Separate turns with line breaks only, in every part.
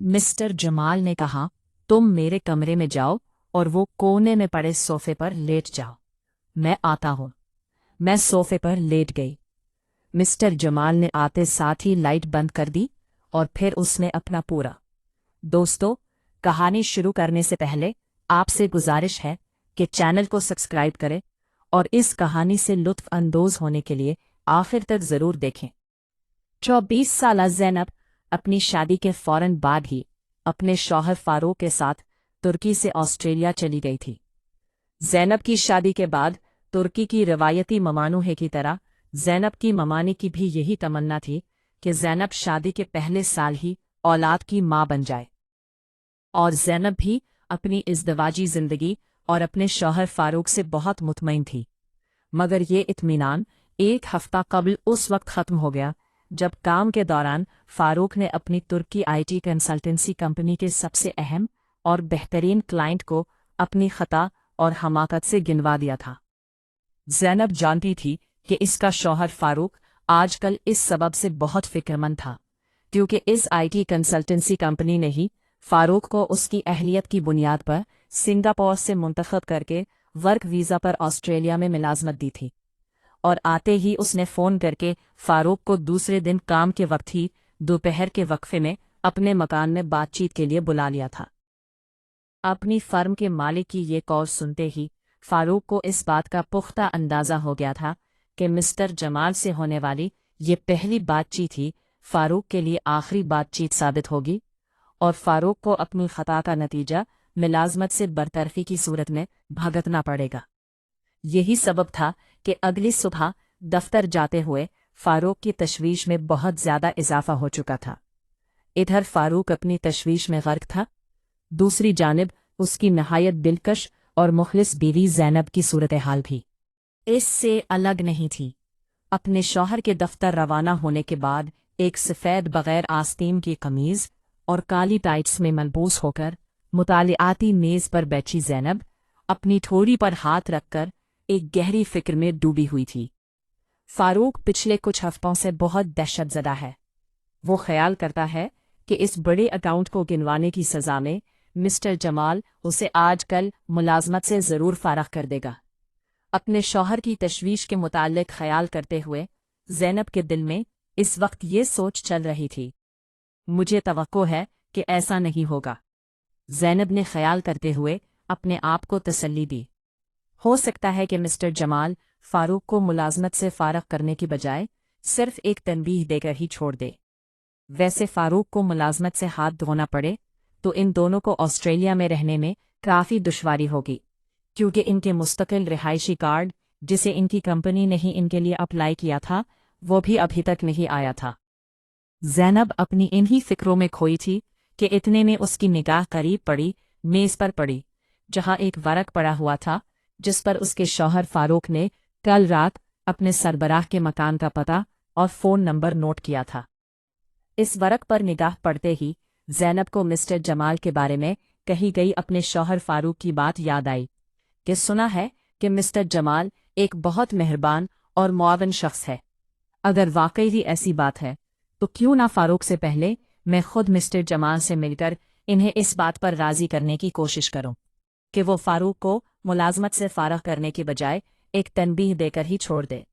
Mister Jamal ने कहा, तुम मेरे कमरे में जाओ और वो कोने में पड़े सोफे पर लेट जाओ। मैं आता हूँ। मैं सोफे पर लेट गई। मिस्टर जमाल ने आते साथ ही लाइट बंद कर दी और फिर उसने अपना पूरा। दोस्तों, कहानी शुरू करने से पहले आपसे गुजारिश है कि चैनल को सब्सक्राइब करें और इस कहानी से लुत्फ अंदोज होने के लिए आखिर तक जरूर देखें। 24 साला ज़ैनब अपनी शादी के फौरन बाद ही अपने शौहर फारूक के साथ तुर्की से ऑस्ट्रेलिया चली गई थी। ज़ैनब की शादी के बाद तुर्की की रवायती ममानूहे की तरह ज़ैनब की ममानी की भी यही तमन्ना थी कि ज़ैनब शादी के पहले साल ही औलाद की माँ बन जाए। और ज़ैनब भी अपनी इज़्दवाजी ज़िंदगी और अपने शौहर फारूक से बहुत मुतमईन थी। मगर ये इत्मीनान एक हफ्ता कबल उस वक्त ख़त्म हो गया जब काम के दौरान फारूक ने अपनी तुर्की आईटी कंसल्टेंसी कंपनी के सबसे अहम और बेहतरीन क्लाइंट को अपनी खता और हमाकत से गिनवा दिया था। ज़ैनब जानती थी कि इसका शौहर फारूक आजकल इस सबब से बहुत फिक्रमंद था, क्योंकि इस आईटी कंसल्टेंसी कंपनी ने ही फारूक को उसकी अहलियत की बुनियाद पर सिंगापुर से मुंतखब करके वर्क वीज़ा पर ऑस्ट्रेलिया में मुलाजमत दी थी। और आते ही उसने फ़ोन करके फारूक को दूसरे दिन काम के वक्त ही दोपहर के वक्फे में अपने मकान में बातचीत के लिए बुला लिया था। अपनी फर्म के मालिक की ये कॉल सुनते ही फारूक को इस बात का पुख्ता अंदाज़ा हो गया था कि मिस्टर जमाल से होने वाली ये पहली बातचीत ही फारूक के लिए आखिरी बातचीत साबित होगी और फारूक को अपनी खता का नतीजा मुलाजमत से बरतरफी की सूरत में भुगतना पड़ेगा। यही सबब था कि अगली सुबह दफ्तर जाते हुए फारूक की तशवीश में बहुत ज़्यादा इजाफा हो चुका था। इधर फारूक अपनी तशवीश में गर्क था, दूसरी जानिब उसकी नहायत दिलकश और मुखलिस बीवी ज़ैनब की सूरत हाल भी इससे अलग नहीं थी। अपने शौहर के दफ्तर रवाना होने के बाद एक सफ़ेद बग़ैर आस्तीन की कमीज़ और काली टाइट्स में मलबूस होकर मुतालिआती मेज़ पर बैठी ज़ैनब अपनी ठोड़ी पर हाथ रखकर एक गहरी फिक्र में डूबी हुई थी। फारूक पिछले कुछ हफ्तों से बहुत दहशतज़दा है। वो ख्याल करता है कि इस बड़े अकाउंट को गिनवाने की सज़ा में मिस्टर जमाल उसे आजकल मुलाजमत से ज़रूर फारग कर देगा। अपने शौहर की तशवीश के मुताल्लिक ख्याल करते हुए ज़ैनब के दिल में इस वक्त ये सोच चल रही थी, मुझे तवक्को है कि ऐसा नहीं होगा। ज़ैनब ने ख्याल करते हुए अपने आप को तसल्ली दी। हो सकता है कि मिस्टर जमाल फारूक को मुलाजमत से फारग करने की बजाय सिर्फ एक तनबीह देकर ही छोड़ दे। वैसे फारूक को मुलाजमत से हाथ धोना पड़े तो इन दोनों को ऑस्ट्रेलिया में रहने में काफ़ी दुश्वारी होगी, क्योंकि इनके मुस्तकिल रिहायशी कार्ड जिसे इनकी कंपनी ने ही इनके लिए अप्लाई किया था वो भी अभी तक नहीं आया था। ज़ैनब अपनी इन्हीं फिक्रों में खोई थी कि इतने में उसकी निगाह करीब पड़ी मेज़ पर पड़ी, जहां एक वरक पड़ा हुआ था जिस पर उसके शौहर फारूक ने कल रात अपने सरबराह के मकान का पता और फ़ोन नंबर नोट किया था। इस वरक पर निगाह पड़ते ही ज़ैनब को मिस्टर जमाल के बारे में कही गई अपने शौहर फारूक की बात याद आई कि सुना है कि मिस्टर जमाल एक बहुत मेहरबान और मुआविन शख्स है। अगर वाकई ही ऐसी बात है तो क्यों ना फारूक से पहले मैं खुद मिस्टर जमाल से मिलकर इन्हें इस बात पर राज़ी करने की कोशिश करूं कि वो फारूक को मुलाजमत से फारग करने की बजाय एक तनबीह देकर ही छोड़ दे।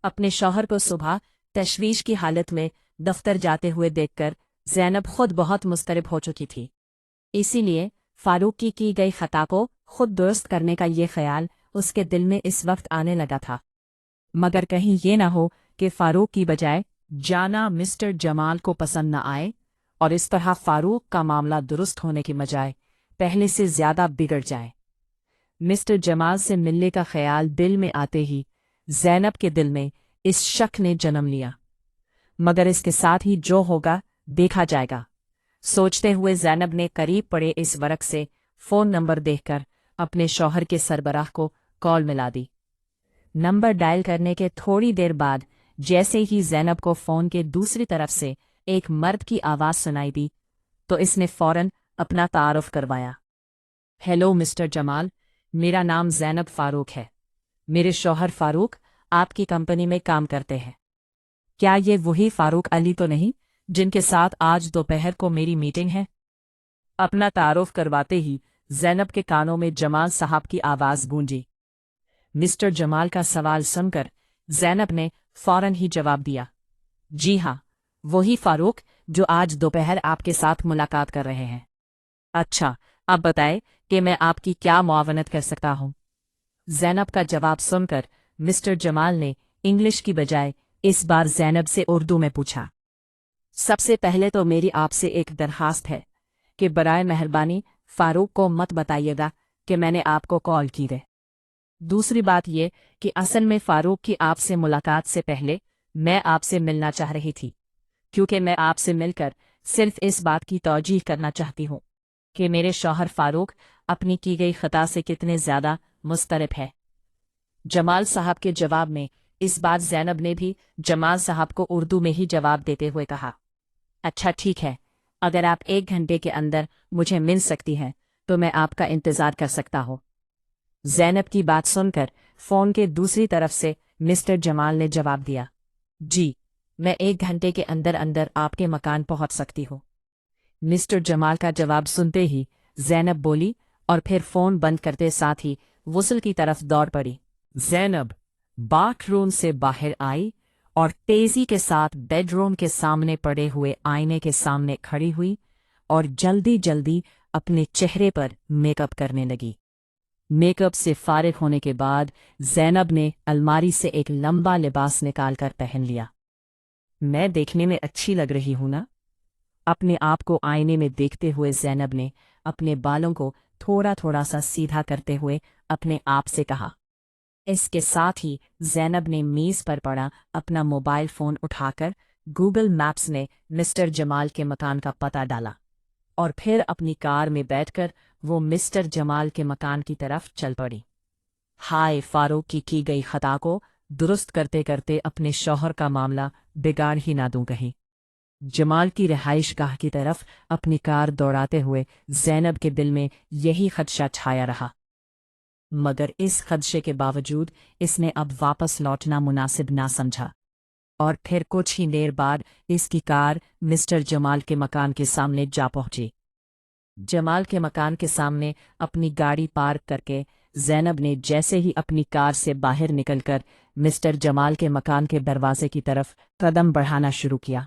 अपने शौहर को सुबह तशवीश की हालत में दफ्तर जाते हुए देखकर ज़ैनब खुद बहुत मुस्तरब हो चुकी थी। इसीलिए फारूक की गई खता को खुद दुरुस्त करने का ये ख्याल उसके दिल में इस वक्त आने लगा था। मगर कहीं ये ना हो कि फारूक की बजाय जाना मिस्टर जमाल को पसंद न आए और इस तरह फारूक का मामला दुरुस्त होने की बजाय पहले से ज़्यादा बिगड़ जाए। मिस्टर जमाल से मिलने का ख्याल दिल में आते ही ज़ैनब के दिल में इस शक ने जन्म लिया, मगर इसके साथ ही जो होगा देखा जाएगा। सोचते हुए ज़ैनब ने करीब पड़े इस वरक से फ़ोन नंबर देखकर अपने शौहर के सरबराह को कॉल मिला दी। नंबर डायल करने के थोड़ी देर बाद जैसे ही ज़ैनब को फ़ोन के दूसरी तरफ से एक मर्द की आवाज़ सुनाई दी तो इसने फ़ौरन अपना तारुफ करवाया। हेलो मिस्टर जमाल, मेरा नाम ज़ैनब फारूक है। मेरे शौहर फारूक आपकी कंपनी में काम करते हैं। क्या ये वही फारूक अली तो नहीं जिनके साथ आज दोपहर को मेरी मीटिंग है? अपना तारुफ करवाते ही ज़ैनब के कानों में जमाल साहब की आवाज़ गूंजी। मिस्टर जमाल का सवाल सुनकर ज़ैनब ने फौरन ही जवाब दिया, जी हाँ, वही फारूक जो आज दोपहर आपके साथ मुलाकात कर रहे हैं। अच्छा, आप बताएं कि मैं आपकी क्या मुआवनत कर सकता हूँ? ज़ैनब का जवाब सुनकर मिस्टर जमाल ने इंग्लिश की बजाय इस बार ज़ैनब से उर्दू में पूछा। सबसे पहले तो मेरी आपसे एक दरखास्त है कि बराए मेहरबानी फारूक को मत बताइएगा कि मैंने आपको कॉल की है। दूसरी बात ये कि असल में फारूक की आपसे मुलाकात से पहले मैं आपसे मिलना चाह रही थी, क्योंकि मैं आपसे मिलकर सिर्फ इस बात की तौजीह करना चाहती हूँ कि मेरे शौहर फारूक अपनी की गई खता से कितने ज़्यादा मुस्तरब है। जमाल साहब के जवाब में इस बार ज़ैनब ने भी जमाल साहब को उर्दू में ही जवाब देते हुए कहा, अच्छा ठीक है, अगर आप 1 घंटे के अंदर मुझे मिल सकती हैं तो मैं आपका इंतज़ार कर सकता हूँ। ज़ैनब की बात सुनकर फ़ोन के दूसरी तरफ से मिस्टर जमाल ने जवाब दिया, जी, मैं 1 घंटे के अंदर अंदर आपके मकान पहुँच सकती हूँ। मिस्टर जमाल का जवाब सुनते ही ज़ैनब बोली और फिर फ़ोन बंद करते साथ ही गुस्ल की तरफ दौड़ पड़ी। ज़ैनब बाथरूम से बाहर आई और तेज़ी के साथ बेडरूम के सामने पड़े हुए आईने के सामने खड़ी हुई और जल्दी जल्दी अपने चेहरे पर मेकअप करने लगी। मेकअप से फारिग होने के बाद ज़ैनब ने अलमारी से एक लंबा लिबास निकालकर पहन लिया। मैं देखने में अच्छी लग रही हूं ना? अपने आप को आईने में देखते हुए ज़ैनब ने अपने बालों को थोड़ा थोड़ा सा सीधा करते हुए अपने आप से कहा। इसके साथ ही ज़ैनब ने मेज़ पर पड़ा अपना मोबाइल फ़ोन उठाकर गूगल मैप्स में मिस्टर जमाल के मकान का पता डाला और फिर अपनी कार में बैठकर वो मिस्टर जमाल के मकान की तरफ चल पड़ी। हाय, फारूक की गई खता को दुरुस्त करते करते अपने शौहर का मामला बिगाड़ ही ना दूं कहीं। जमाल की रिहाइश गाह की तरफ अपनी कार दौड़ाते हुए ज़ैनब के दिल में यही खदशा छाया रहा, मगर इस खदशे के बावजूद इसने अब वापस लौटना मुनासिब ना समझा और फिर कुछ ही देर बाद इसकी कार मिस्टर जमाल के मकान के सामने जा पहुंची। जमाल के मकान के सामने अपनी गाड़ी पार्क करके ज़ैनब ने जैसे ही अपनी कार से बाहर निकलकर मिस्टर जमाल के मकान के दरवाजे की तरफ कदम बढ़ाना शुरू किया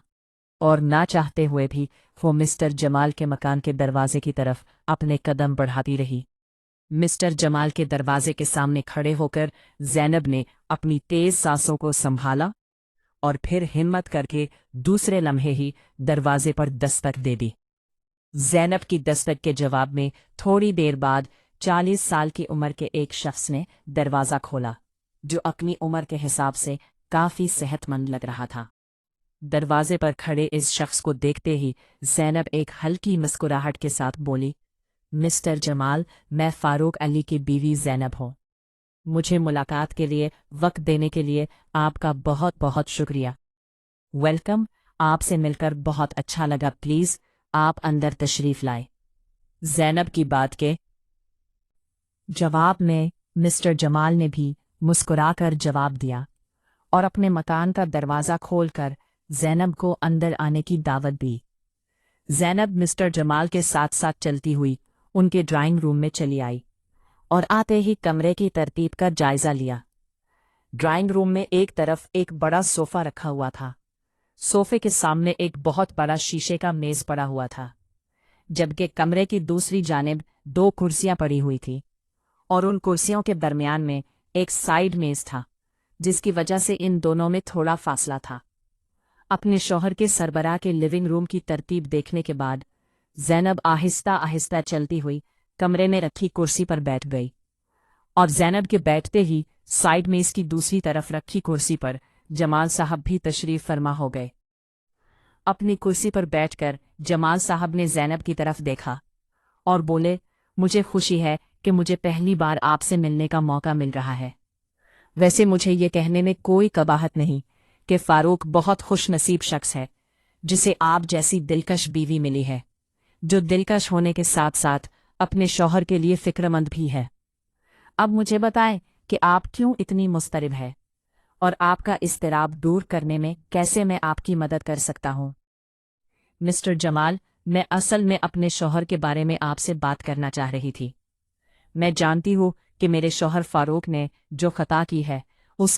और ना चाहते हुए भी वो मिस्टर जमाल के मकान के दरवाजे की तरफ अपने कदम बढ़ाती रही। मिस्टर जमाल के दरवाजे के सामने खड़े होकर ज़ैनब ने अपनी तेज़ सांसों को संभाला और फिर हिम्मत करके दूसरे लम्हे ही दरवाजे पर दस्तक दे दी। ज़ैनब की दस्तक के जवाब में थोड़ी देर बाद 40 साल की उम्र के एक शख्स ने दरवाज़ा खोला, जो अपनी उम्र के हिसाब से काफ़ी सेहतमंद लग रहा था। दरवाजे पर खड़े इस शख्स को देखते ही ज़ैनब एक हल्की मुस्कुराहट के साथ बोली, मिस्टर जमाल, मैं फारूक अली की बीवी ज़ैनब हूँ। मुझे मुलाकात के लिए वक्त देने के लिए आपका बहुत बहुत शुक्रिया। वेलकम, आपसे मिलकर बहुत अच्छा लगा। प्लीज़ आप अंदर तशरीफ़ लाएं। ज़ैनब की बात के जवाब में मिस्टर जमाल ने भी मुस्कुराकर जवाब दिया और अपने मकान का दरवाज़ा खोलकर ज़ैनब को अंदर आने की दावत दी। ज़ैनब मिस्टर जमाल के साथ साथ चलती हुई उनके ड्राइंग रूम में चली आई और आते ही कमरे की तरतीब का जायज़ा लिया। ड्राइंग रूम में एक तरफ एक बड़ा सोफ़ा रखा हुआ था। सोफ़े के सामने एक बहुत बड़ा शीशे का मेज़ पड़ा हुआ था, जबकि कमरे की दूसरी जानिब 2 कुर्सियां पड़ी हुई थी और उन कुर्सियों के दरमियान में एक साइड मेज़ था, जिसकी वजह से इन दोनों में थोड़ा फासला था। अपने शौहर के सरबराह के लिविंग रूम की तरतीब देखने के बाद ज़ैनब आहिस्ता आहिस्ता चलती हुई कमरे में रखी कुर्सी पर बैठ गई और ज़ैनब के बैठते ही साइड मेज़ की दूसरी तरफ रखी कुर्सी पर जमाल साहब भी तशरीफ़ फरमा हो गए। अपनी कुर्सी पर बैठकर जमाल साहब ने ज़ैनब की तरफ देखा और बोले, मुझे खुशी है कि मुझे पहली बार आपसे मिलने का मौका मिल रहा है। वैसे मुझे ये कहने में कोई कबाहत नहीं कि फारूक बहुत खुश नसीब शख्स है जिसे आप जैसी दिलकश बीवी मिली है, जो दिलकश होने के साथ साथ अपने शौहर के लिए फ़िक्रमंद भी है। अब मुझे बताएं कि आप क्यों इतनी मुस्तरिब है और आपका इज़्तिराब दूर करने में कैसे मैं आपकी मदद कर सकता हूँ। मिस्टर जमाल, میں اصل میں اپنے شوہر کے بارے میں آپ سے بات کرنا چاہ رہی تھی۔ میں جانتی ہوں کہ میرے شوہر فاروق نے جو خطا کی ہے اس کا